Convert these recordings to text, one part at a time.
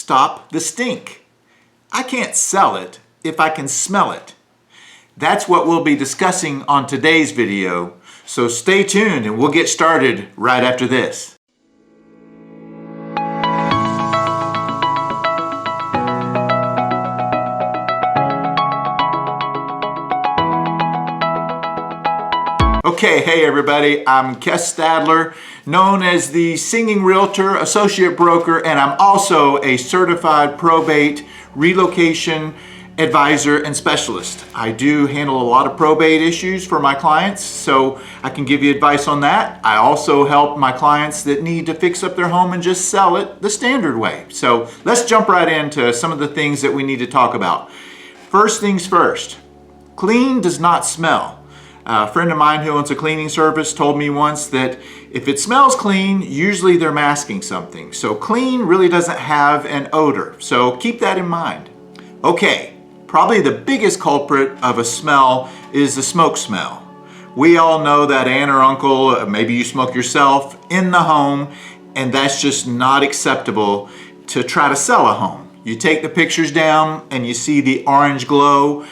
stop the stink. I can't sell it if I can smell it. That's what we'll be discussing on today's video, so stay tuned and we'll get started right after this. Okay, hey everybody, I'm Kes Stadler, known as the Singing Realtor, Associate Broker, and I'm also a certified probate relocation advisor and specialist. I do handle a lot of probate issues for my clients, so I can give you advice on that. I also help my clients that need to fix up their home and just sell it the standard way. So let's jump right into some of the things that we need to talk about. First things first, clean does not smell. A friend of mine who owns a cleaning service told me once that if it smells clean, usually they're masking something. So clean really doesn't have an odor. So keep that in mind. Okay, probably the biggest culprit of a smell is the smoke smell. We all know that aunt or uncle, maybe you smoke yourself in the home, and that's just not acceptable to try to sell a home. You take the pictures down and you see the orange glow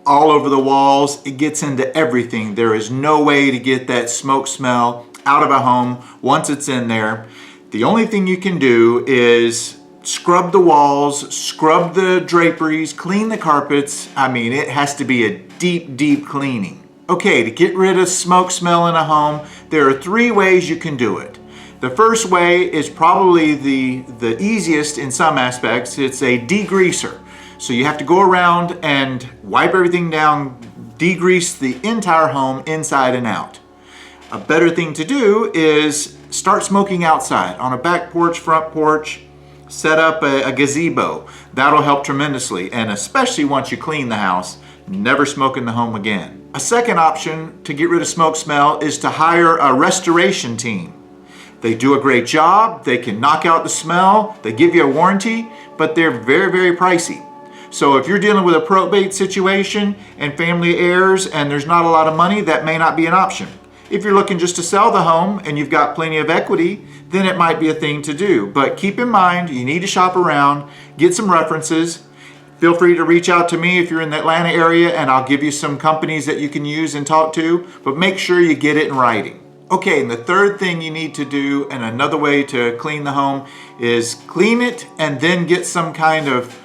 all over the walls. It gets into everything. There is no way to get that smoke smell out of a home once it's in there. The only thing you can do is scrub the walls, scrub the draperies, clean the carpets. I mean, it has to be a deep, deep cleaning. Okay, to get rid of smoke smell in a home, there are 3 ways you can do it. The first way is probably the easiest in some aspects. It's a degreaser. So you have to go around and wipe everything down, degrease the entire home inside and out. A better thing to do is start smoking outside on a back porch, front porch, set up a gazebo. That'll help tremendously, and especially once you clean the house, never smoke in the home again. A second option to get rid of smoke smell is to hire a restoration team. They do a great job, they can knock out the smell, they give you a warranty, but they're very, very pricey. So if you're dealing with a probate situation and family heirs and there's not a lot of money, that may not be an option. If you're looking just to sell the home and you've got plenty of equity, then it might be a thing to do. But keep in mind, you need to shop around, get some references. Feel free to reach out to me if you're in the Atlanta area and I'll give you some companies that you can use and talk to, but make sure you get it in writing. Okay, and the third thing you need to do, and another way to clean the home, is clean it and then get some kind of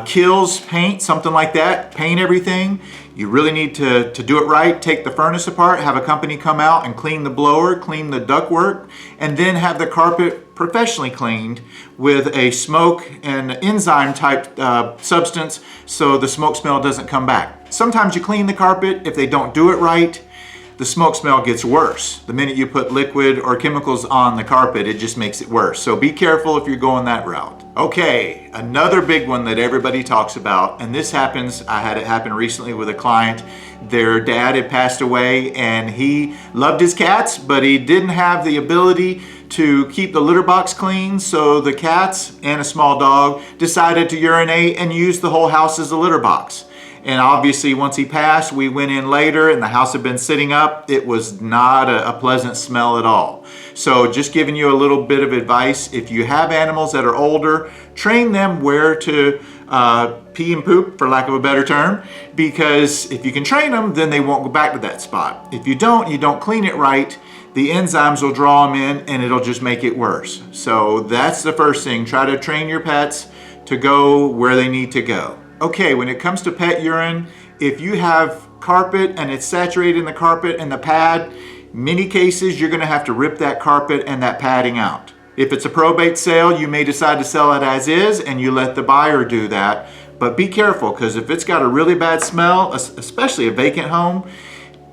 Kills paint, something like that. Paint everything. You really need to do it right. Take the furnace apart, have a company come out and clean the blower, clean the ductwork, and then have the carpet professionally cleaned with a smoke and enzyme type substance so the smoke smell doesn't come back. Sometimes you clean the carpet, if they don't do it right, the smoke smell gets worse. The minute you put liquid or chemicals on the carpet, it just makes it worse. So be careful if you're going that route. Okay, another big one that everybody talks about, and this happens, I had it happen recently with a client. Their dad had passed away and he loved his cats, but he didn't have the ability to keep the litter box clean, so the cats and a small dog decided to urinate and use the whole house as a litter box. And obviously once he passed, we went in later and the house had been sitting up. It was not a pleasant smell at all. So just giving you a little bit of advice, if you have animals that are older, train them where to pee and poop, for lack of a better term, because if you can train them, then they won't go back to that spot. If you don't clean it right, the enzymes will draw them in and it'll just make it worse. So that's the first thing. Try to train your pets to go where they need to go. Okay, when it comes to pet urine, if you have carpet and it's saturated in the carpet and the pad, many cases you're going to have to rip that carpet and that padding out. If it's a probate sale, you may decide to sell it as is and you let the buyer do that. But be careful, because if it's got a really bad smell, especially a vacant home,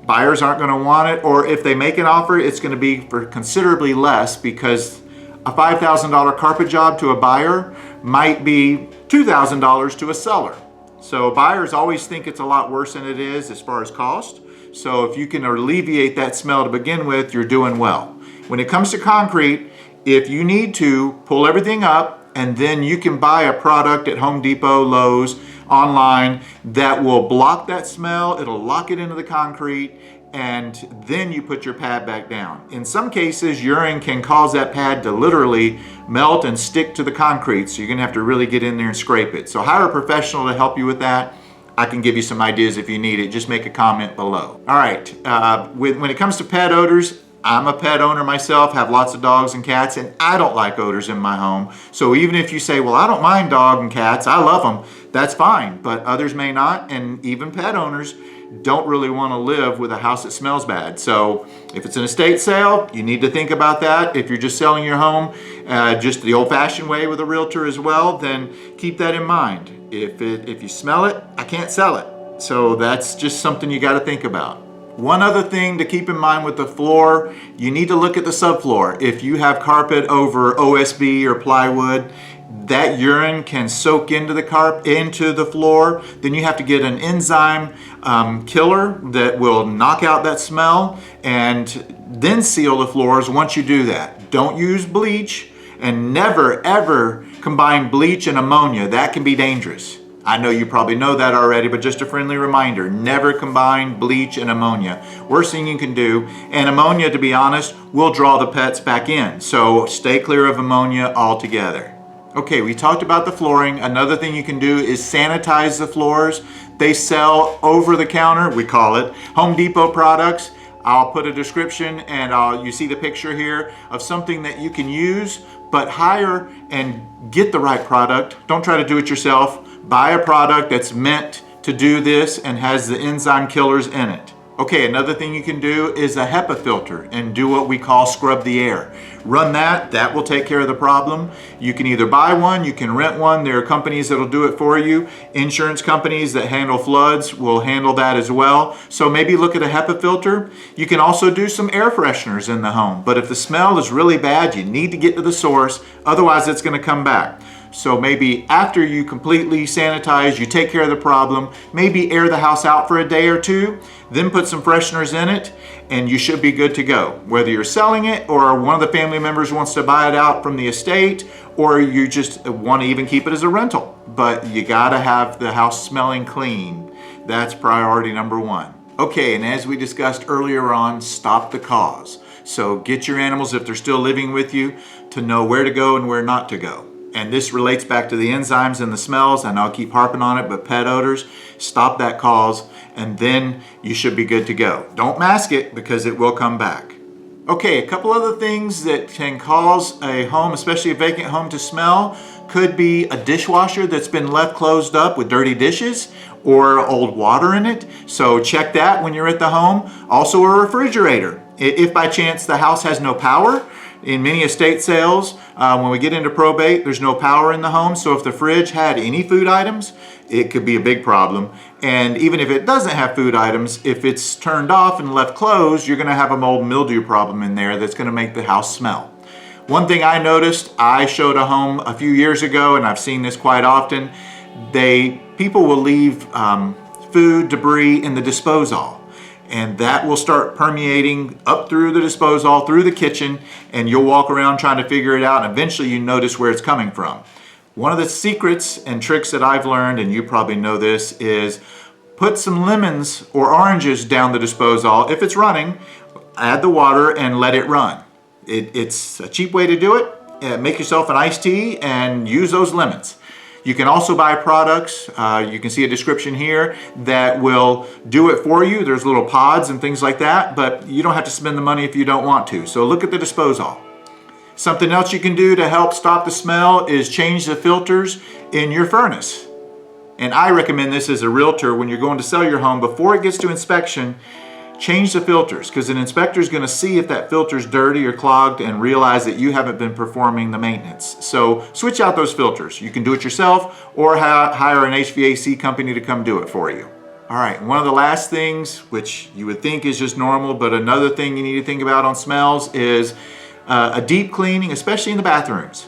buyers aren't going to want it, or if they make an offer, it's going to be for considerably less, because a $5,000 carpet job to a buyer might be $2,000 to a seller. So buyers always think it's a lot worse than it is as far as cost. So if you can alleviate that smell to begin with, you're doing well. When it comes to concrete, if you need to, pull everything up, and then you can buy a product at Home Depot, Lowe's, online that will block that smell. It'll lock it into the concrete and then you put your pad back down. In some cases, urine can cause that pad to literally melt and stick to the concrete, so you're gonna have to really get in there and scrape it. So hire a professional to help you with that. I can give you some ideas if you need it. Just make a comment below. All right, when it comes to pet odors, I'm a pet owner myself, have lots of dogs and cats, and I don't like odors in my home. So even if you say, well, I don't mind dog and cats, I love them, that's fine, but others may not, and even pet owners don't really want to live with a house that smells bad. So if it's an estate sale, you need to think about that. If you're just selling your home just the old-fashioned way with a realtor as well, then keep that in mind. If you smell it, I can't sell it. So that's just something you got to think about. One other thing to keep in mind with the floor, you need to look at the subfloor. If you have carpet over OSB or plywood, that urine can soak into the floor. Then you have to get an enzyme killer that will knock out that smell, and then seal the floors once you do that. Don't use bleach, and never ever combine bleach and ammonia. That can be dangerous. I know you probably know that already, but just a friendly reminder, never combine bleach and ammonia. Worst thing you can do, and ammonia, to be honest, will draw the pets back in. So stay clear of ammonia altogether. Okay, we talked about the flooring. Another thing you can do is sanitize the floors. They sell over the counter, we call it, Home Depot products. I'll put a description, and you see the picture here of something that you can use, but hire and get the right product. Don't try to do it yourself. Buy a product that's meant to do this and has the enzyme killers in it. Okay, another thing you can do is a HEPA filter and do what we call scrub the air. Run that will take care of the problem. You can either buy one, you can rent one. There are companies that'll do it for you. Insurance companies that handle floods will handle that as well. So maybe look at a HEPA filter. You can also do some air fresheners in the home. But if the smell is really bad, you need to get to the source. Otherwise, it's going to come back. So maybe after you completely sanitize, you take care of the problem, maybe air the house out for a day or two, then put some fresheners in it, and you should be good to go. Whether you're selling it or one of the family members wants to buy it out from the estate, or you just want to even keep it as a rental. But you gotta have the house smelling clean. That's priority number one. Okay, and as we discussed earlier on, stop the cause. So get your animals, if they're still living with you, to know where to go and where not to go. And this relates back to the enzymes and the smells, and I'll keep harping on it, but pet odors, stop that cause, and then you should be good to go. Don't mask it, because it will come back. Okay, a couple other things that can cause a home, especially a vacant home, to smell could be a dishwasher that's been left closed up with dirty dishes or old water in it. So check that when you're at the home. Also a refrigerator. If by chance the house has no power, in many estate sales, when we get into probate, there's no power in the home. So if the fridge had any food items, it could be a big problem. And even if it doesn't have food items, if it's turned off and left closed, you're gonna have a mold mildew problem in there that's gonna make the house smell. One thing I noticed, I showed a home a few years ago, and I've seen this quite often. People will leave food debris in the disposal. And that will start permeating up through the disposal, through the kitchen, and you'll walk around trying to figure it out, and eventually you notice where it's coming from. One of the secrets and tricks that I've learned, and you probably know this, is put some lemons or oranges down the disposal. If it's running, add the water and let it run. It's a cheap way to do it. Make yourself an iced tea and use those lemons. You can also buy products, you can see a description here, that will do it for you. There's little pods and things like that, but you don't have to spend the money if you don't want to. So look at the disposal. Something else you can do to help stop the smell is change the filters in your furnace. And I recommend this as a realtor when you're going to sell your home. Before it gets to inspection, change the filters, because an inspector is going to see if that filter's dirty or clogged and realize that you haven't been performing the maintenance. So switch out those filters. You can do it yourself or hire an HVAC company to come do it for you. All right, one of the last things, which you would think is just normal, but another thing you need to think about on smells is a deep cleaning, especially in the bathrooms.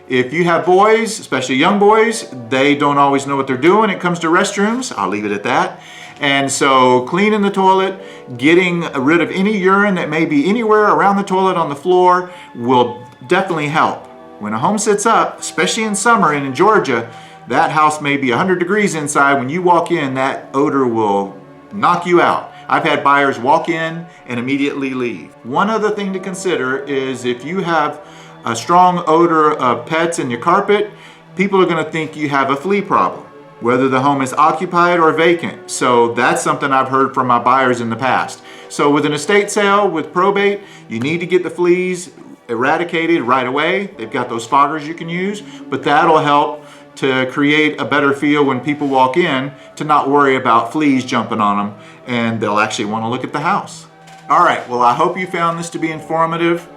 If you have boys, especially young boys, they don't always know what they're doing when it comes to restrooms. I'll leave it at that. And so cleaning the toilet, getting rid of any urine that may be anywhere around the toilet on the floor will definitely help. When a home sits up, especially in summer and in Georgia, that house may be 100 degrees inside. When you walk in, that odor will knock you out. I've had buyers walk in and immediately leave. One other thing to consider is if you have a strong odor of pets in your carpet, people are going to think you have a flea problem, whether the home is occupied or vacant. So that's something I've heard from my buyers in the past. So with an estate sale, with probate, you need to get the fleas eradicated right away. They've got those foggers you can use, but that'll help to create a better feel when people walk in, to not worry about fleas jumping on them, and they'll actually want to look at the house. All right, well, I hope you found this to be informative.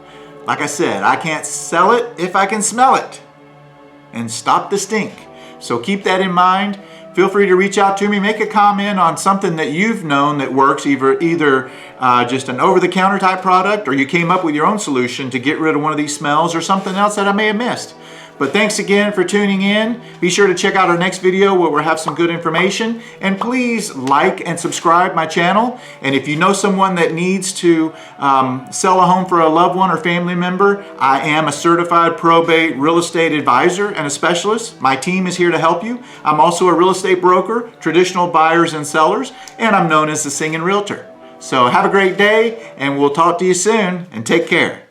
Like I said, I can't sell it if I can smell it and stop the stink. So keep that in mind. Feel free to reach out to me, make a comment on something that you've known that works, either just an over-the-counter type product, or you came up with your own solution to get rid of one of these smells, or something else that I may have missed. But thanks again for tuning in. Be sure to check out our next video where we'll have some good information. And please like and subscribe my channel. And if you know someone that needs to sell a home for a loved one or family member, I am a certified probate real estate advisor and a specialist. My team is here to help you. I'm also a real estate broker, traditional buyers and sellers, and I'm known as the Singing Realtor. So have a great day, and we'll talk to you soon, and take care.